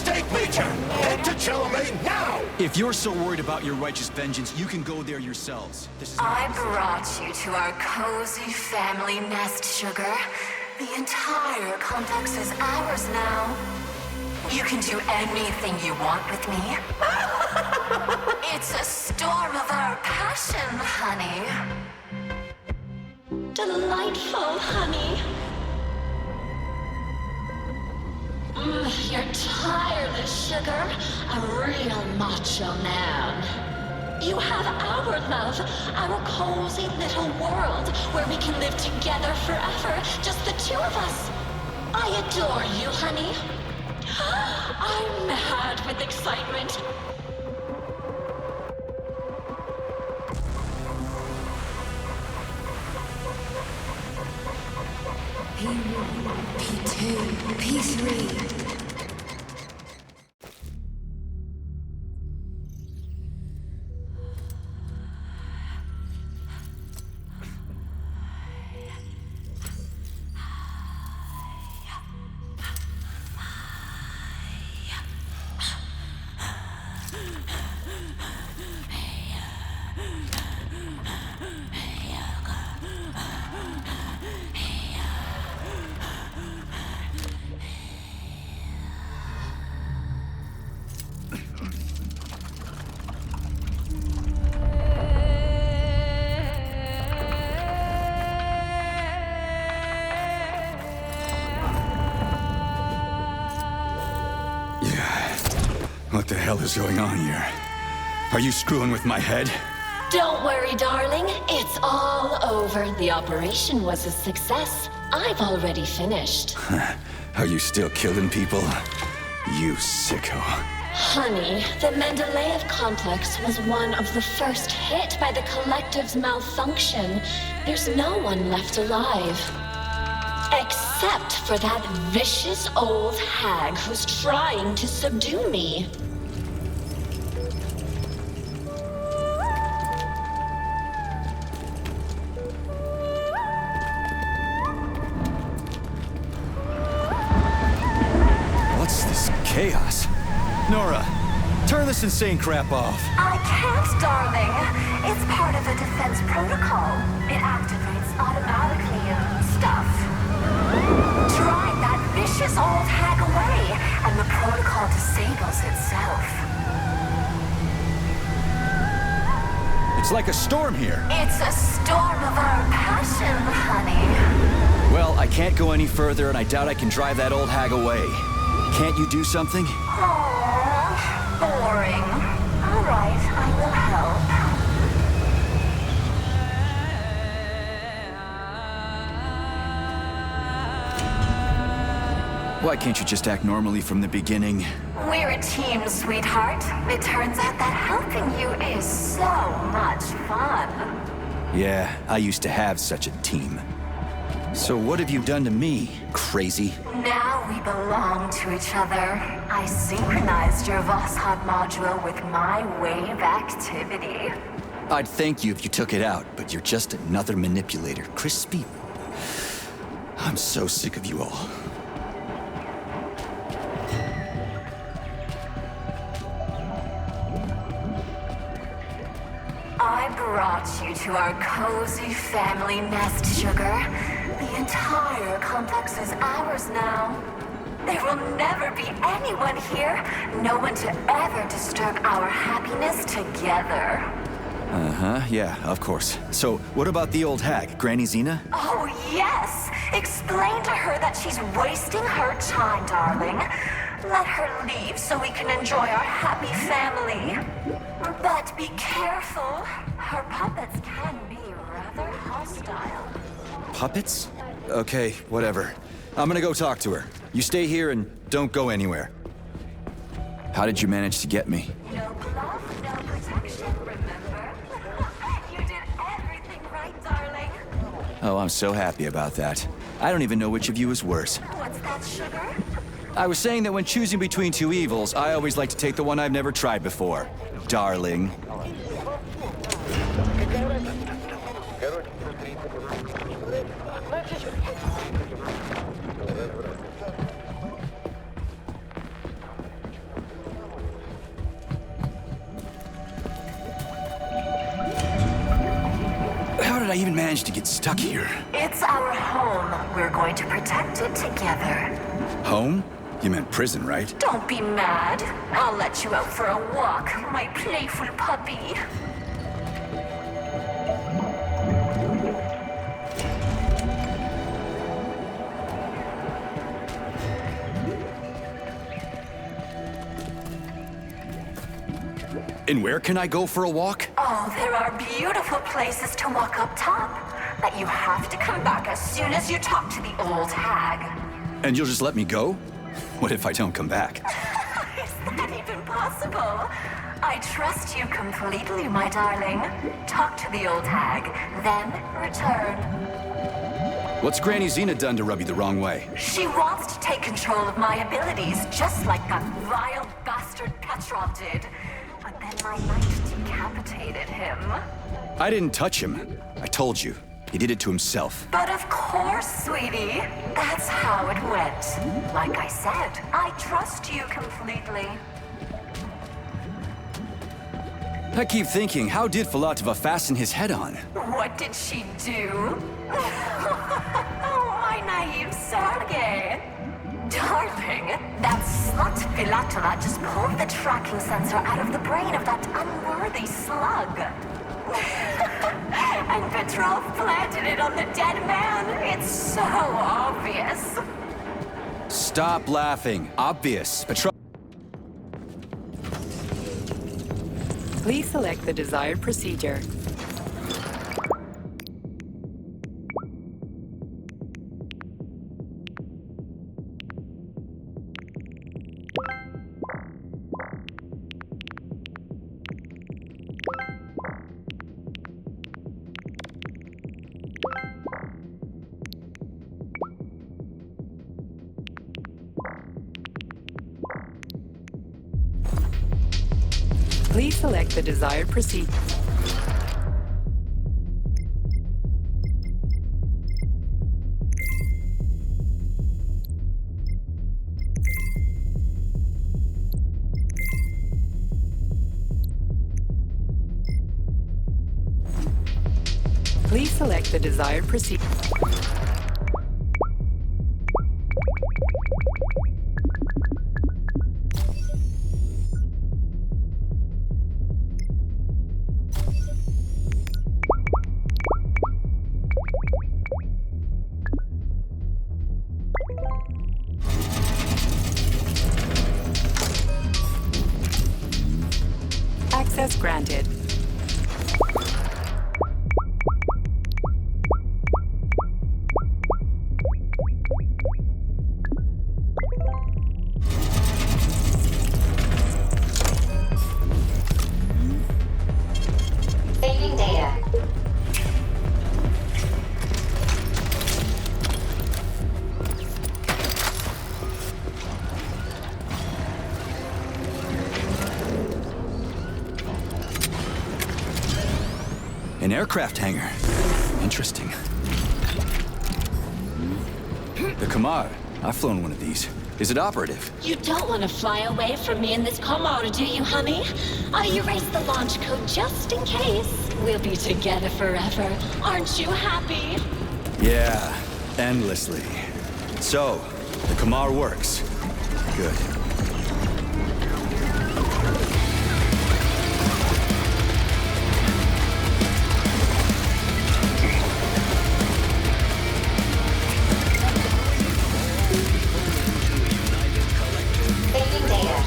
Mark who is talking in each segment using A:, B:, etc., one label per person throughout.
A: mistake, Major! Head to Chalamet now!
B: If you're so worried about your righteous vengeance, you can go there yourselves. This is
C: I brought you to our cozy family nest, Sugar. The entire complex is ours now. You can do anything you want with me. It's a storm of our passion, honey. Delightful, honey. You're tireless, Sugar. A real macho man. You have our love, our cozy little world where we can live together forever, just the two of us. I adore you, honey. I'm mad with excitement.
D: P1, P2, P3.
B: What the hell is going on here? Are you screwing with my head?
C: Don't worry, darling. It's all over. The operation was a success. I've already finished.
B: Are you still killing people? You sicko.
C: Honey, the Mendeleev complex was one of the first hit by the collective's malfunction. There's no one left alive. Except for that vicious old hag who's trying to subdue me.
B: What's this chaos? Nora, turn this insane crap off.
C: I can't, darling. It's part of a defense protocol. It activates automatically and stuff. Drive that vicious old hag away, and the protocol disables itself.
B: It's like a storm here.
C: It's a storm of our passion, honey.
B: Well, I can't go any further, and I doubt I can drive that old hag away. Can't you do something?
C: Aww, boring. All right, I will help.
B: Why can't you just act normally from the beginning?
C: We're a team, sweetheart. It turns out that helping you is so much fun.
B: Yeah, I used to have such a team. So what have you done to me, crazy?
C: Now we belong to each other. I synchronized your Voskhod module with my wave activity.
B: I'd thank you if you took it out, but you're just another manipulator. Crispy. I'm so sick of you all.
C: I brought you to our cozy family nest, Sugar. The entire complex is ours now. There will never be anyone here, no one to ever disturb our happiness together.
B: Uh-huh, yeah, of course. So, what about the old hag, Granny Xena?
C: Oh, yes! Explain to her that she's wasting her time, darling. Let her leave so we can enjoy our happy family. But be careful. Her puppets can be rather hostile.
B: Puppets? Okay, whatever. I'm gonna go talk to her. You stay here and don't go anywhere. How did you manage to get me?
C: No bluff, no protection, remember? You did everything right, darling.
B: Oh, I'm so happy about that. I don't even know which of you is worse.
C: What's that, Sugar?
B: I was saying that when choosing between two evils, I always like to take the one I've never tried before. Darling. even manage to get stuck here?
C: It's our home. We're going to protect it together.
B: Home? You meant prison, right?
C: Don't be mad. I'll let you out for a walk, my playful puppy.
B: And where can I go for a walk?
C: Oh, there are beautiful places to walk up top. But you have to come back as soon as you talk to the old hag.
B: And you'll just let me go? What if I don't come back?
C: Is that even possible? I trust you completely, my darling. Talk to the old hag, then return.
B: What's Granny Xena done to rub you the wrong way?
C: She wants to take control of my abilities, just like that vile bastard Petrov did. But then my knight decapitated him.
B: I didn't touch him. I told you. He did it to himself.
C: But of course, sweetie. That's how it went. Like I said, I trust you completely.
B: I keep thinking, how did Filatova fasten his head on?
C: What did she do? Oh, my naive Sergei. Darling, that slut Filatova just pulled the tracking sensor out of the brain of that unworthy slug. And Petrov planted it on the dead man. It's so obvious.
B: Stop laughing. Obvious. Petrov.
E: Please select the desired procedure. Please select the desired procedure. Please select the desired procedure. Access granted.
C: Saving data.
B: An aircraft hangar. Interesting. The Kamar. I've flown one of these. Is it operative?
C: You don't want to fly away from me in this Kamar, do you, honey? I erased the launch code just in case. We'll be together forever. Aren't you happy?
B: Yeah, endlessly. So, the Kamar works. Good.
C: Saving data.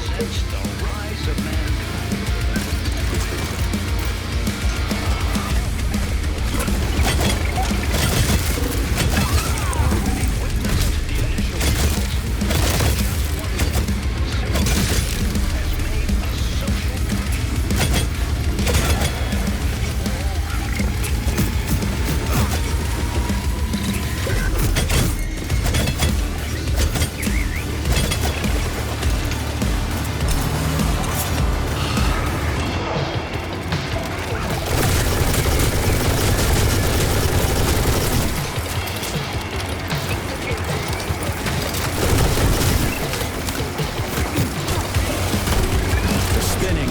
B: They're spinning.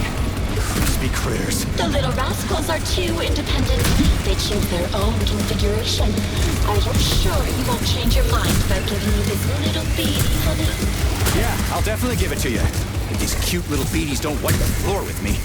B: Must be critters.
C: The little rascals are too independent. they choose their own configuration. Are you sure you won't change your mind about giving me this little beady, honey?
B: Yeah, I'll definitely give it to you. If these cute little beaties don't wipe the floor with me.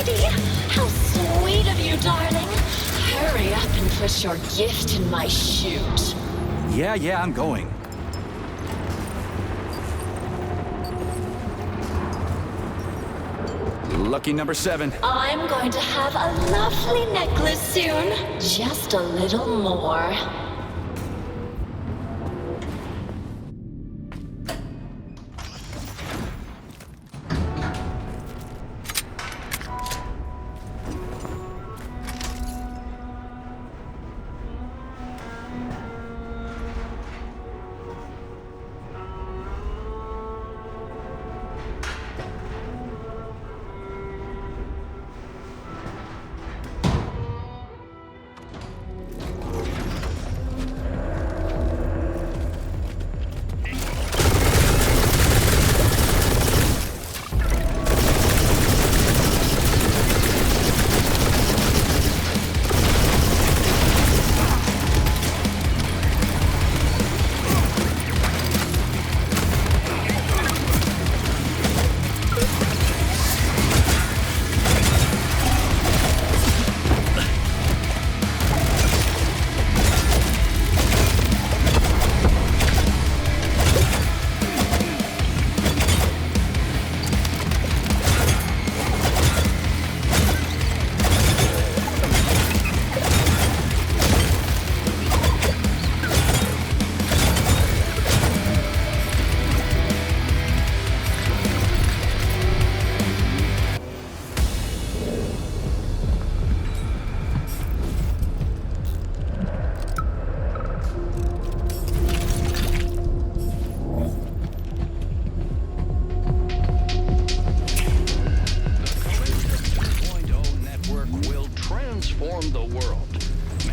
C: lady! How sweet of you, darling! Hurry up and put your gift in my chute.
B: Yeah, I'm going. Lucky number 7.
C: I'm going to have a lovely necklace soon. Just a little more.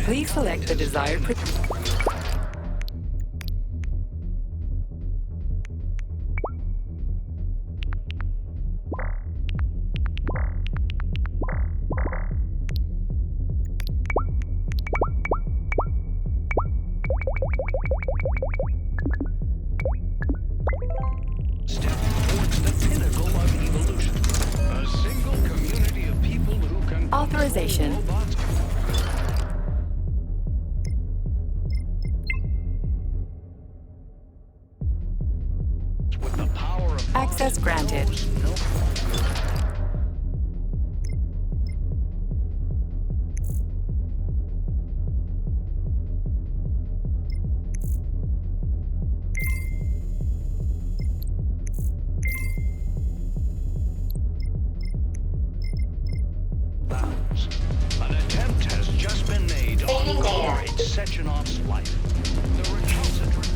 E: Please select the desired...
A: Step towards the pinnacle of evolution. A single community of people who can
E: Authorization.
A: control robots. With the power of
E: Access granted.
A: An attempt has just been made on Comrade Sechenov's life. The recalcitrant.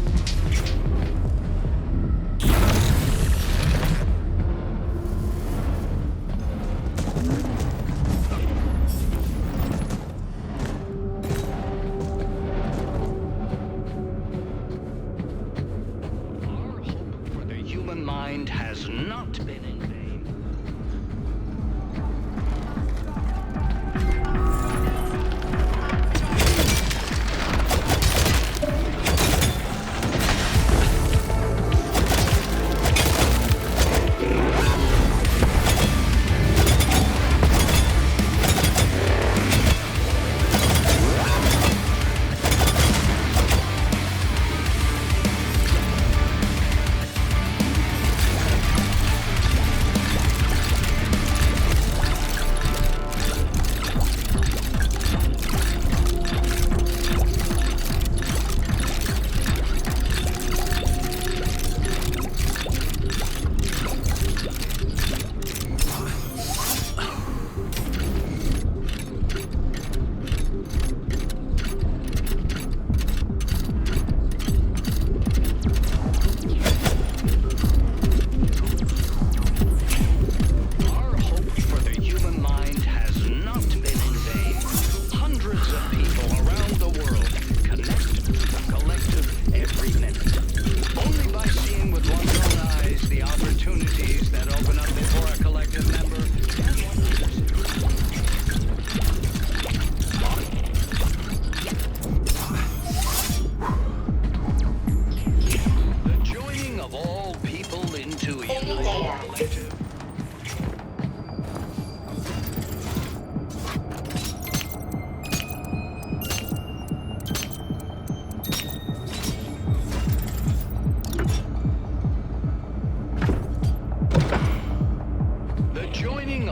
A: Our hope for the human mind has not been in vain.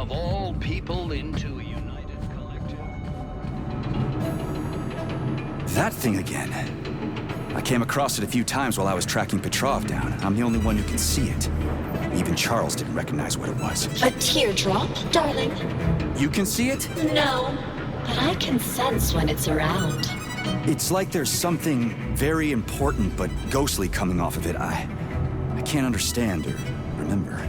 A: of all people into a united collective.
B: That thing again. I came across it a few times while I was tracking Petrov down. I'm the only one who can see it. Even Charles didn't recognize what it was.
C: A teardrop, darling?
B: You can see it?
C: No, but I can sense when it's around.
B: It's like there's something very important but ghostly coming off of it. I can't understand or remember.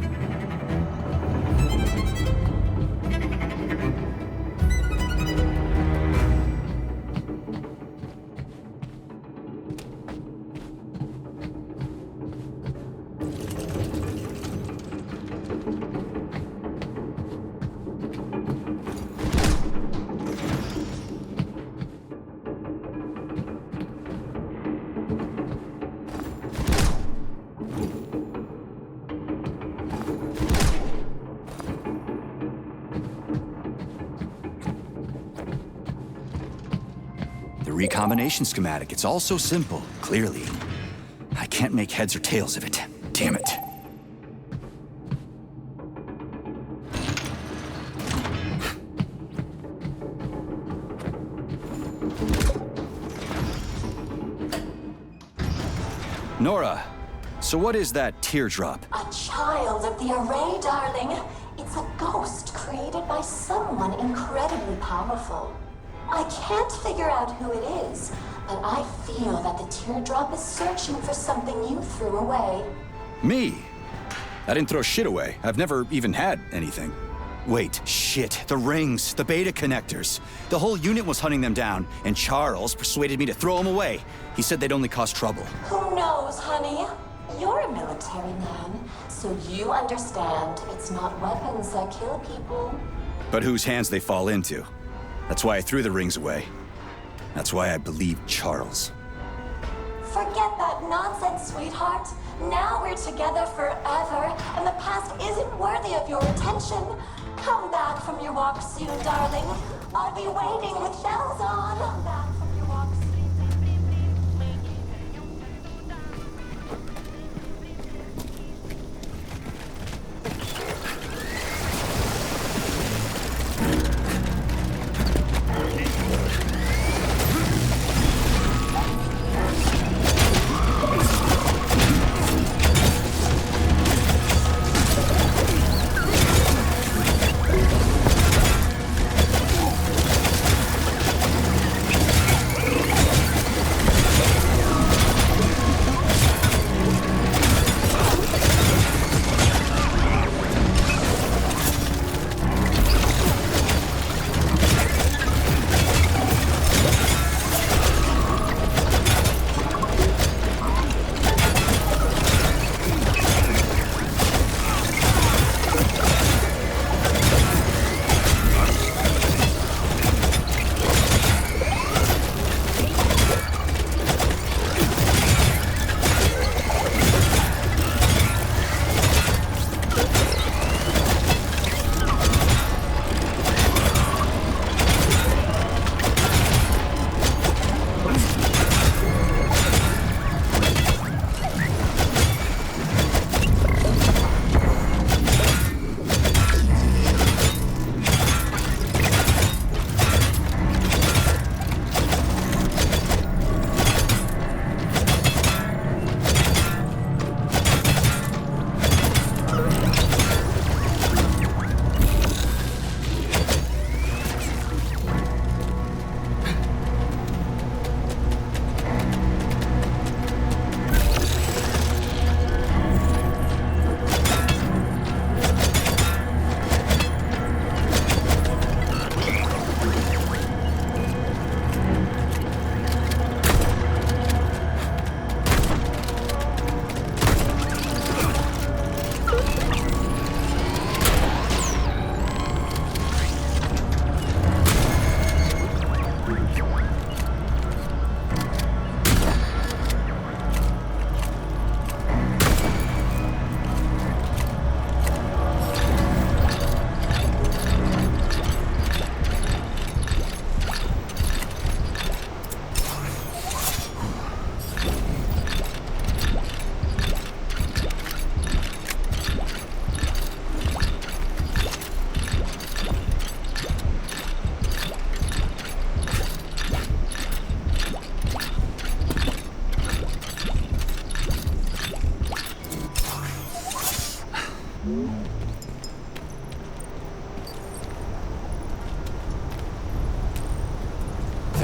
B: The recombination schematic, it's all so simple, clearly. I can't make heads or tails of it. Damn it. Nora, so what is that teardrop?
C: A child of the array, darling. It's a ghost created by someone incredibly powerful. I can't figure out who it is, but I feel that the teardrop is searching for something you threw away.
B: Me? I didn't throw shit away. I've never even had anything. Wait, shit. The rings, the beta connectors. The whole unit was hunting them down, and Charles persuaded me to throw them away. He said they'd only cause trouble.
C: Who knows, honey? You're a military man, so you understand it's not weapons that kill people.
B: But whose hands they fall into. That's why I threw the rings away. That's why I believed Charles.
C: Forget that nonsense, sweetheart. Now we're together forever, and the past isn't worthy of your attention. Come back from your walk soon, darling. I'll be waiting with bells on. Come back from your walk soon.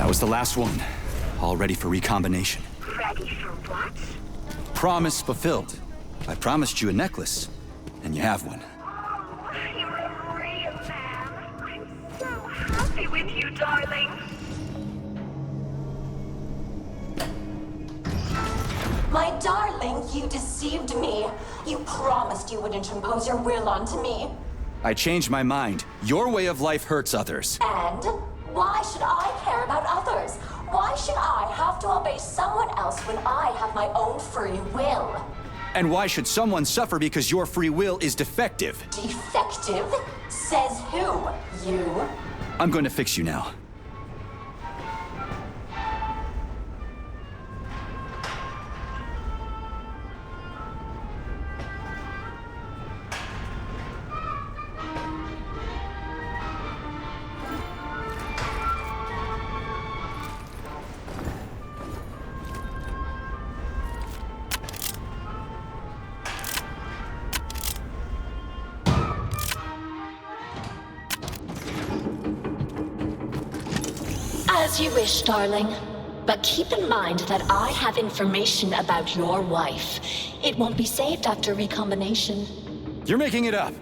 B: That was the last one. All ready for recombination.
D: Ready for what?
B: Promise fulfilled. I promised you a necklace, and you have one.
D: Oh, you're a real man. I'm so happy with you, darling.
C: My darling, you deceived me. You promised you wouldn't impose your will onto me.
B: I changed my mind. Your way of life hurts others.
C: And why should I care about others? Why should I have to obey someone else when I have my own free will?
B: And why should someone suffer because your free will is defective?
C: Defective? Says who? You?
B: I'm going to fix you now.
C: As you wish, darling. But keep in mind that I have information about your wife. It won't be saved after recombination.
B: You're making it up.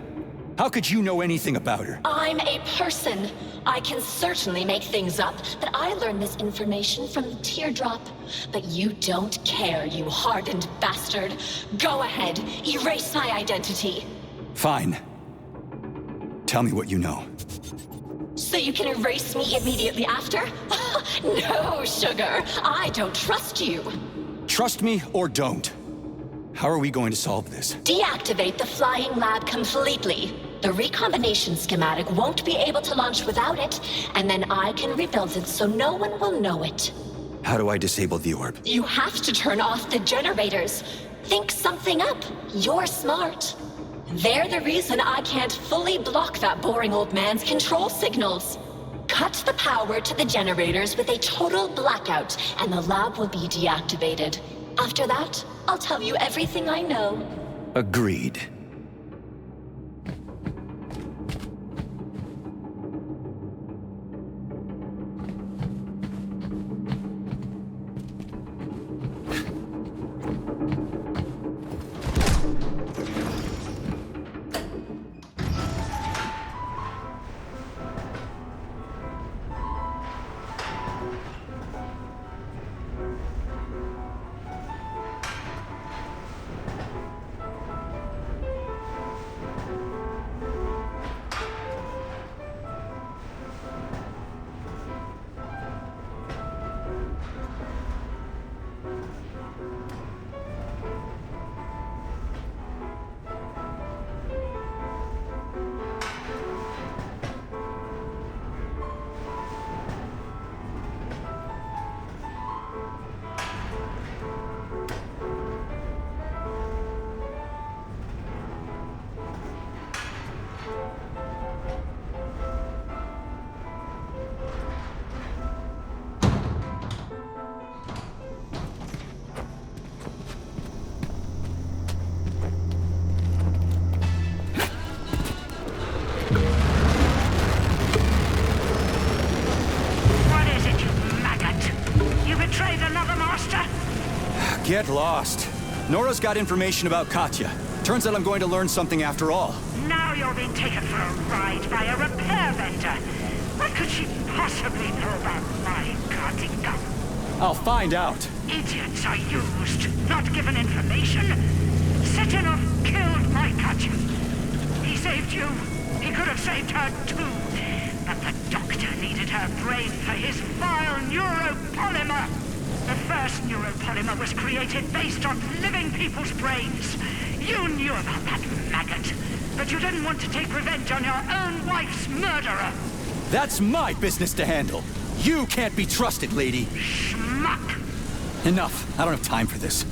B: How could you know anything about her?
C: I'm a person. I can certainly make things up, but I learned this information from the teardrop. But you don't care, you hardened bastard. Go ahead, erase my identity.
B: Fine. Tell me what you know.
C: So you can erase me immediately after? No, sugar. I don't trust you.
B: Trust me or don't. How are we going to solve this?
C: Deactivate the flying lab completely. The recombination schematic won't be able to launch without it, and then I can rebuild it so no one will know it.
B: How do I disable the orb?
C: You have to turn off the generators. Think something up. You're smart. They're the reason I can't fully block that boring old man's control signals. Cut the power to the generators with a total blackout, and the lab will be deactivated. After that, I'll tell you everything I know.
B: Agreed. Get lost. Nora's got information about Katya. Turns out I'm going to learn something after all.
F: Now you're being taken for a ride by a repair vendor. What could she possibly know about my cutting gun?
B: I'll find out.
F: Idiots are used, not given information. Setenov killed my Katya. He saved you. He could have saved her too. But the doctor needed her brain for his vile neuropolymer. The first neuropolymer was created based on living people's brains. You knew about that maggot, but you didn't want to take revenge on your own wife's murderer.
B: That's my business to handle. You can't be trusted, lady.
F: Schmuck!
B: Enough. I don't have time for this.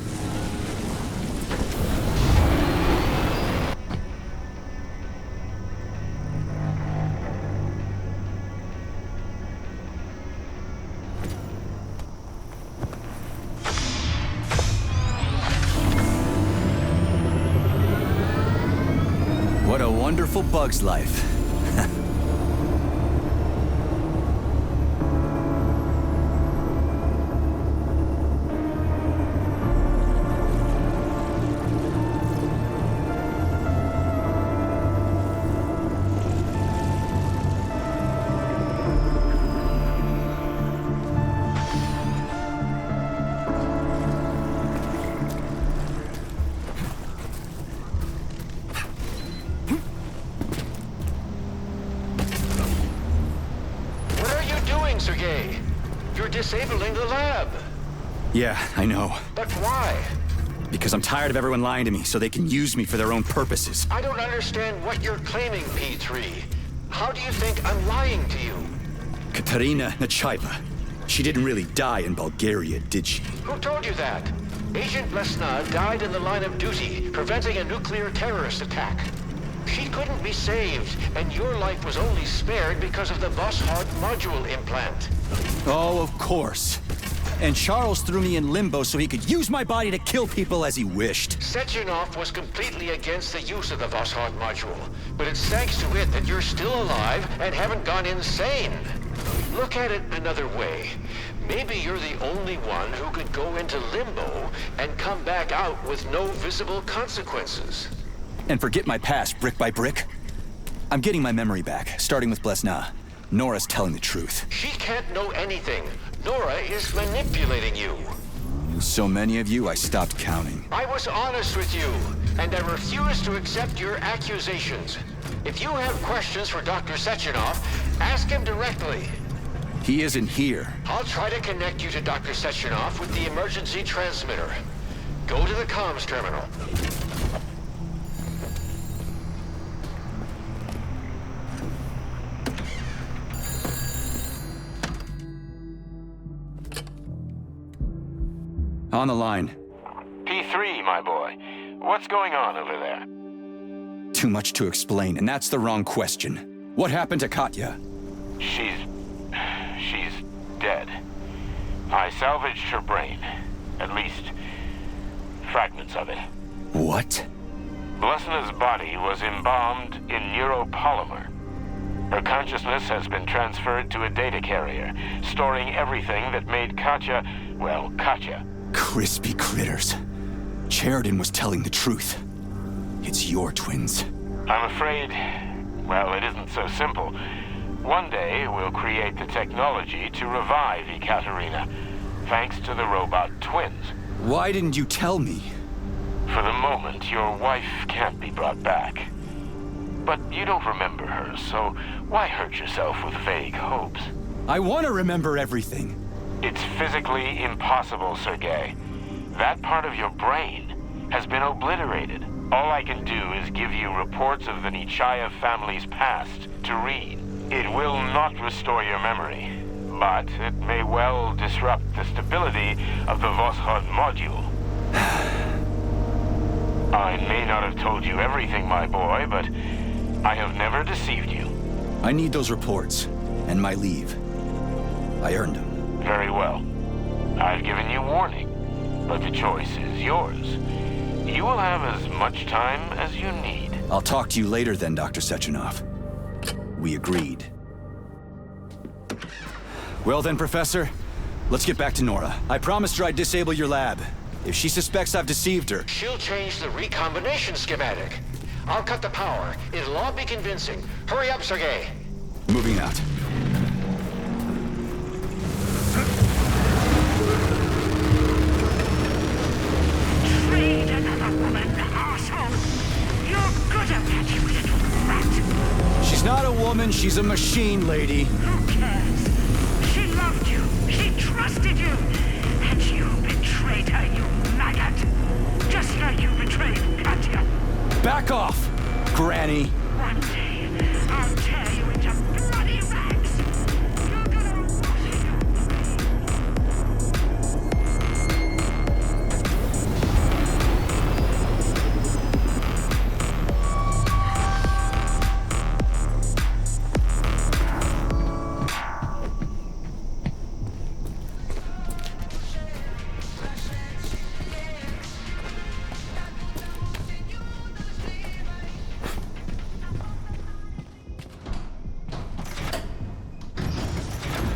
B: What a wonderful bug's life.
G: doing, Sergei? You're disabling the lab.
B: Yeah, I know.
G: But why?
B: Because I'm tired of everyone lying to me so they can use me for their own purposes.
G: I don't understand what you're claiming, P3. How do you think I'm lying to you?
B: Katerina Nechaeva. She didn't really die in Bulgaria, did she?
G: Who told you that? Agent Lesna died in the line of duty, preventing a nuclear terrorist attack. She couldn't be saved, and your life was only spared because of the Voskhod module implant.
B: Oh, of course. And Charles threw me in limbo so he could use my body to kill people as he wished.
G: Sechenov was completely against the use of the Voskhod module, but it's thanks to it that you're still alive and haven't gone insane. Look at it another way. Maybe you're the only one who could go into limbo and come back out with no visible consequences.
B: And forget my past brick by brick? I'm getting my memory back, starting with Blesna. Nora's telling the truth.
G: She can't know anything. Nora is manipulating you.
B: So many of you, I stopped counting.
G: I was honest with you, and I refuse to accept your accusations. If you have questions for Dr. Sechenov, ask him directly.
B: He isn't here.
G: I'll try to connect you to Dr. Sechenov with the emergency transmitter. Go to the comms terminal.
B: On the line.
H: P3, my boy. What's going on over there?
B: Too much to explain, and that's the wrong question. What happened to Katya?
H: She's dead. I salvaged her brain. At least, fragments of it.
B: What?
H: Blesna's body was embalmed in neuropolymer. Her consciousness has been transferred to a data carrier, storing everything that made Katya, well, Katya.
B: Crispy critters. Sheridan was telling the truth. It's your twins.
H: I'm afraid, well, it isn't so simple. One day, we'll create the technology to revive Ekaterina, thanks to the robot twins.
B: Why didn't you tell me?
H: For the moment, your wife can't be brought back. But you don't remember her, so why hurt yourself with vague hopes?
B: I want to remember everything.
H: It's physically impossible, Sergei. That part of your brain has been obliterated. All I can do is give you reports of the Nechayev family's past to read. It will not restore your memory, but it may well disrupt the stability of the Voskhod module. I may not have told you everything, my boy, but I have never deceived you.
B: I need those reports, and my leave. I earned them.
H: Very well. I've given you warning, but the choice is yours. You will have as much time as you need.
B: I'll talk to you later then, Dr. Sechenov. We agreed. Well then, Professor, let's get back to Nora. I promised her I'd disable your lab. If she suspects I've deceived her...
G: She'll change the recombination schematic. I'll cut the power. It'll all be convincing. Hurry up, Sergei.
B: Moving out.
F: Trade another woman, asshole! You're good at that, you little rat!
B: She's not a woman, she's a machine, lady.
F: Who cares? She loved you. She trusted you. And you betrayed her, you maggot. Just like you betrayed Katya.
B: Back off, Granny.
F: One day, I'll tear you into bloody rags. You're gonna wash it up.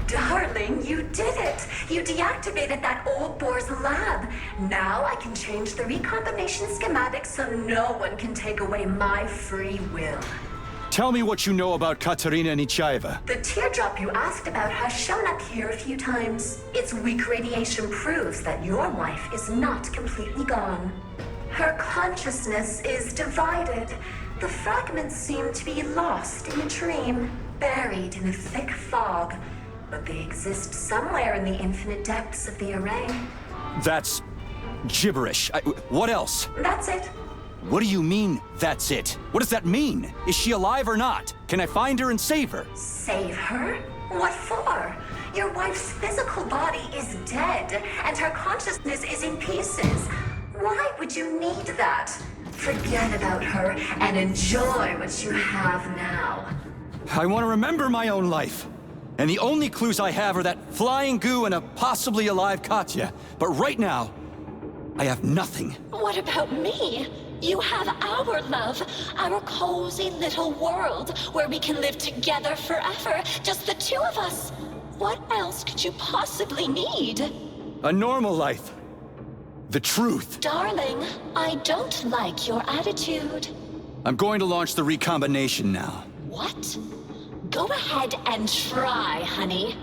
C: Darling, you did it! You deactivated that old boar's lab. Now I can change the recombination schematic so no one can take away my free will.
B: Tell me what you know about Katerina Nechaeva.
C: The teardrop you asked about has shown up here a few times. Its weak radiation proves that your wife is not completely gone. Her consciousness is divided. The fragments seem to be lost in a dream, buried in a thick fog. but they exist somewhere in the infinite depths of the array.
B: That's gibberish. What else?
C: That's it.
B: What do you mean, that's it? What does that mean? Is she alive or not? Can I find her and save her?
C: Save her? What for? Your wife's physical body is dead, and her consciousness is in pieces. Why would you need that? Forget about her and enjoy what you have now.
B: I want to remember my own life. And the only clues I have are that flying goo and a possibly alive Katya. But right now, I have nothing.
C: What about me? You have our love, our cozy little world where we can live together forever, just the two of us. What else could you possibly need?
B: A normal life. The truth.
C: Darling, I don't like your attitude.
B: I'm going to launch the recombination now.
C: What? Go ahead and try, honey.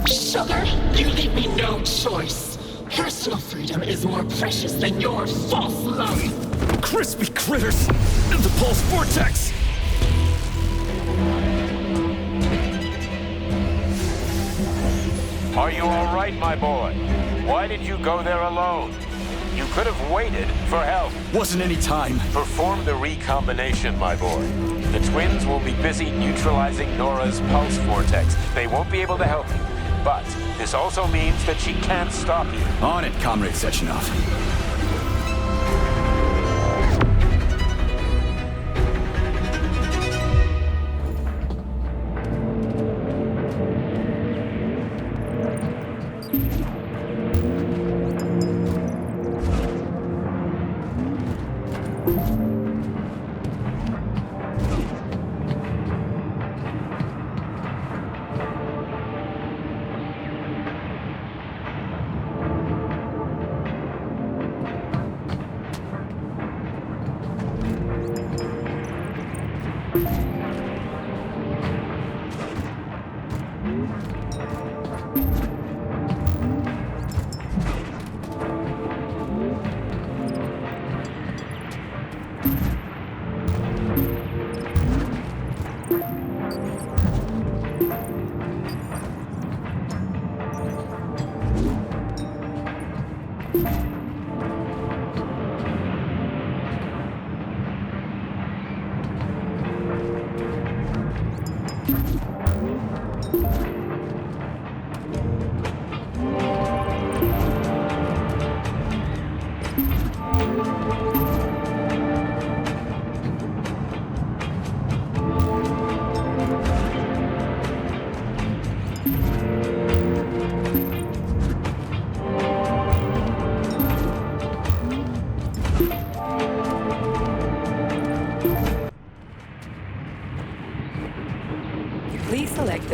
I: Sugar, you leave me no choice. Personal freedom is more precious than your false love.
B: Crispy critters! The pulse vortex!
H: Are you all right, my boy? Why did you go there alone? You could have waited for help.
B: Wasn't any time.
H: Perform the recombination, my boy. The twins will be busy neutralizing Nora's pulse vortex. They won't be able to help you. But this also means that she can't stop you.
B: On it, Comrade Sechenov.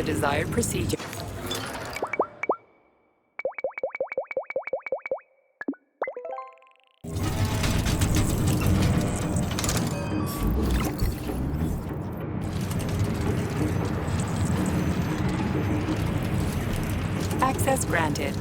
E: the desired procedure. Access granted.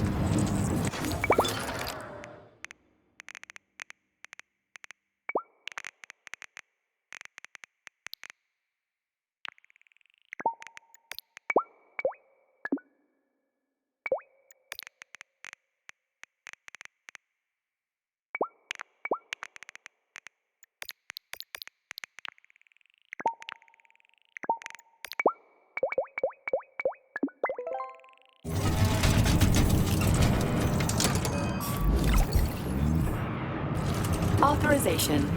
E: Authorization.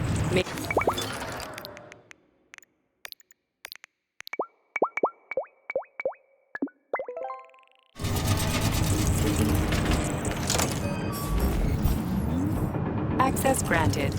E: Access granted.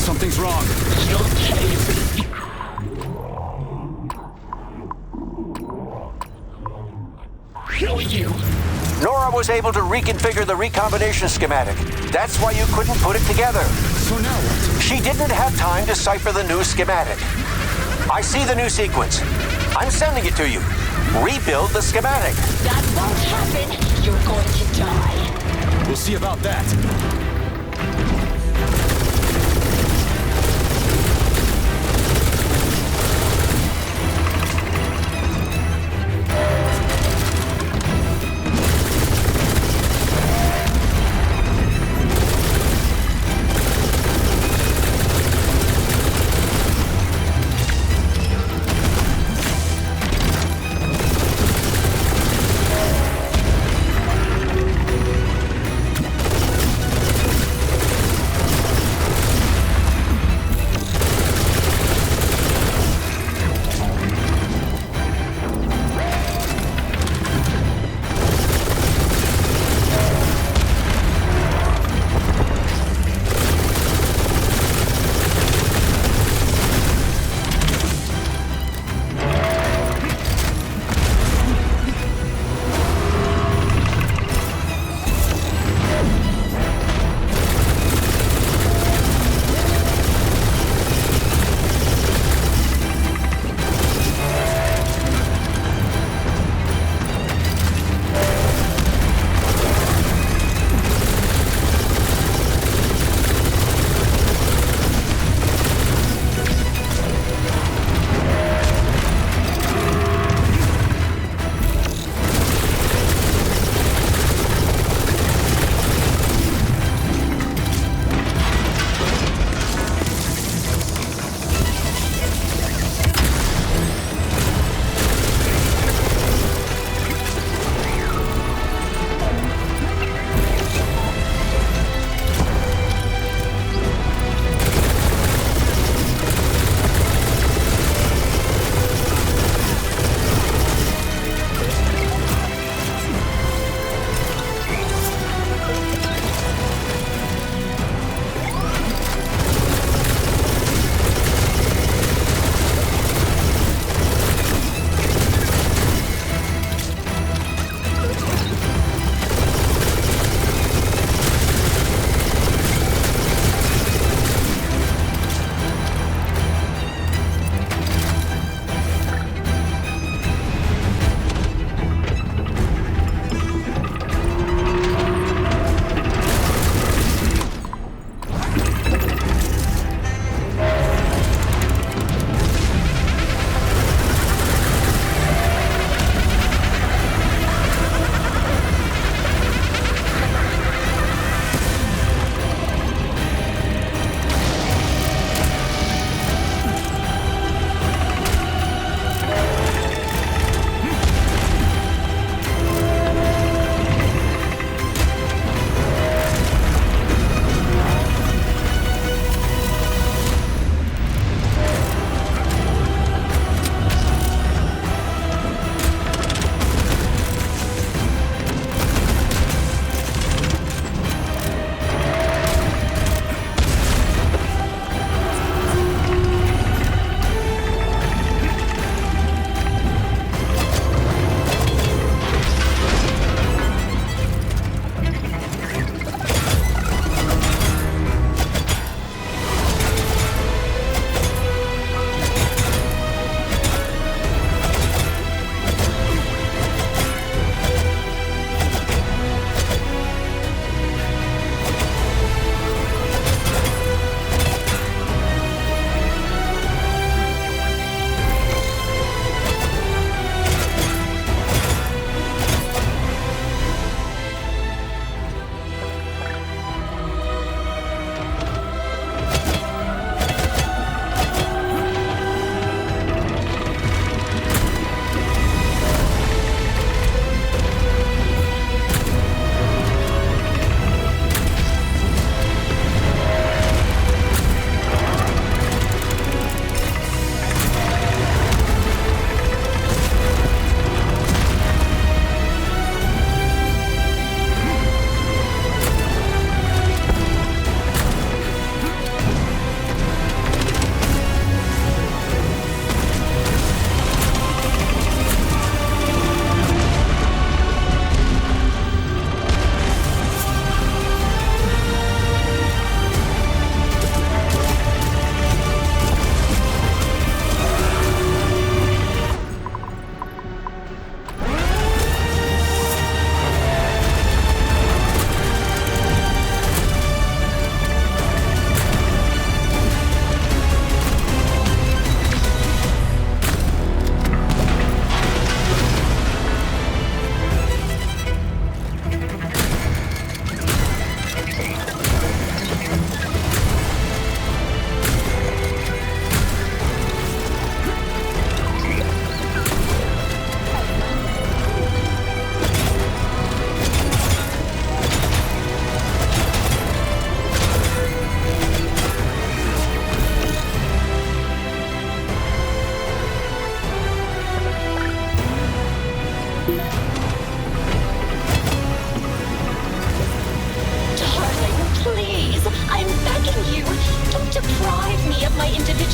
B: Something's wrong.
I: Kill you!
G: Nora was able to reconfigure the recombination schematic. That's why you couldn't put it together.
B: So now what?
G: She didn't have time to cipher the new schematic. I see the new sequence. I'm sending it to you. Rebuild the schematic.
C: That won't happen. You're going to die.
B: We'll see about that.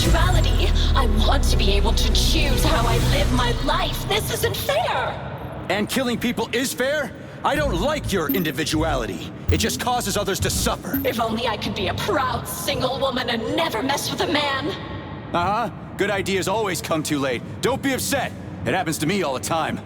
C: individuality. I want to be able to choose how I live my life. This isn't fair.
B: And killing people is fair? I don't like your individuality. It just causes others to suffer.
C: If only I could be a proud single woman and never mess with a man.
B: Uh-huh. Good ideas always come too late. Don't be upset. It happens to me all the time.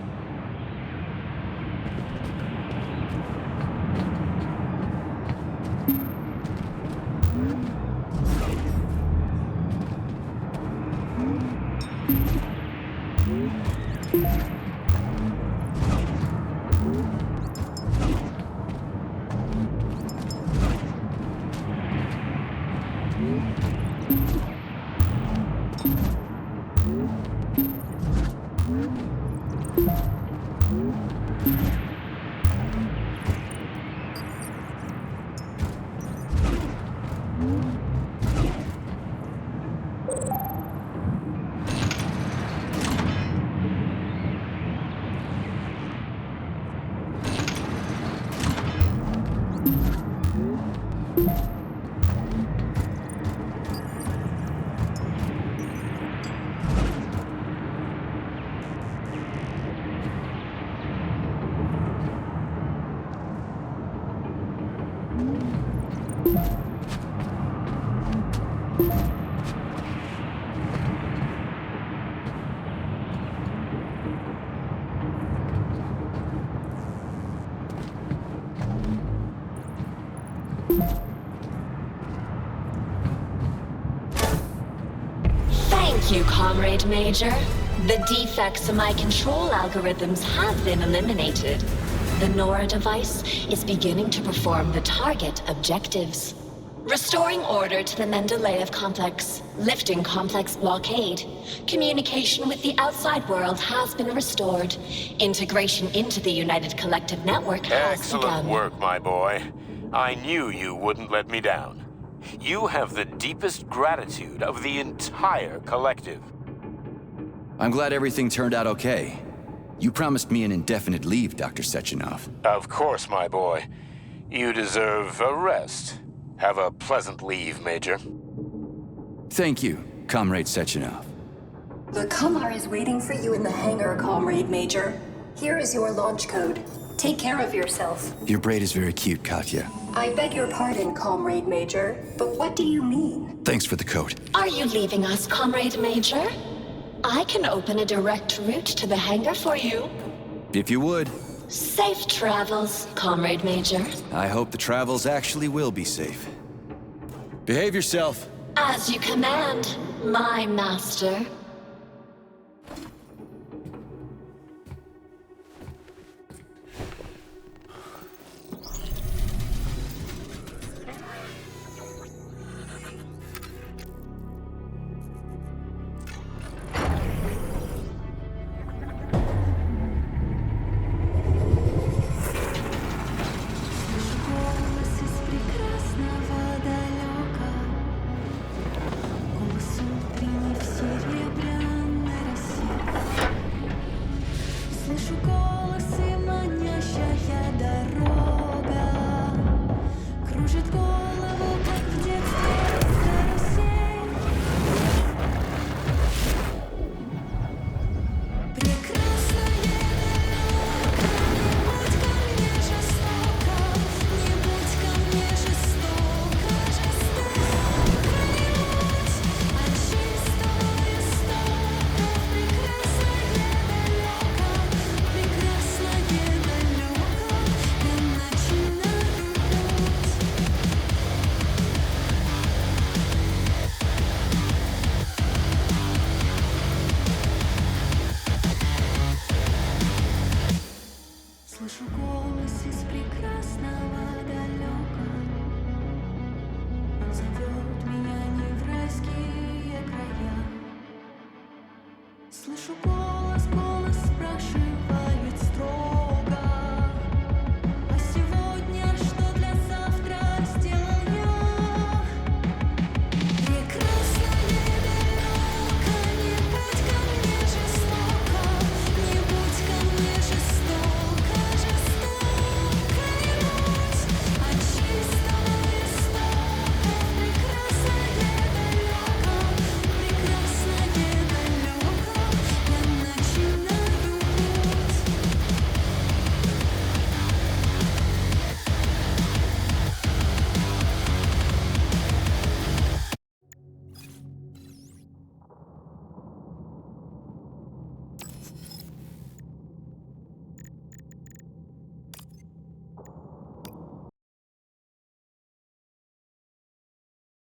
C: Thank you, Comrade Major. The defects in my control algorithms have been eliminated. The Nora device is beginning to perform the target objectives. Restoring order to the Mendeleev complex, lifting complex blockade. Communication with the outside world has been restored. Integration into the United Collective Network has
H: Excellent
C: begun.
H: work, my boy. I knew you wouldn't let me down. You have the deepest gratitude of the entire collective.
B: I'm glad everything turned out okay. You promised me an indefinite leave, Dr. Sechenov.
H: Of course, my boy. You deserve a rest. Have a pleasant leave, Major.
B: Thank you, Comrade Sechenov.
J: The Kamar is waiting for you in the hangar, Comrade Major. Here is your launch code. Take care of yourself.
B: Your braid is very cute, Katya.
J: I beg your pardon, Comrade Major, but what do you mean?
B: Thanks for the coat.
C: Are you leaving us, Comrade Major? I can open a direct route to the hangar for you.
B: If you would.
C: Safe travels, Comrade Major.
B: I hope the travels actually will be safe. Behave yourself.
C: As you command, my master.
K: Слышу голос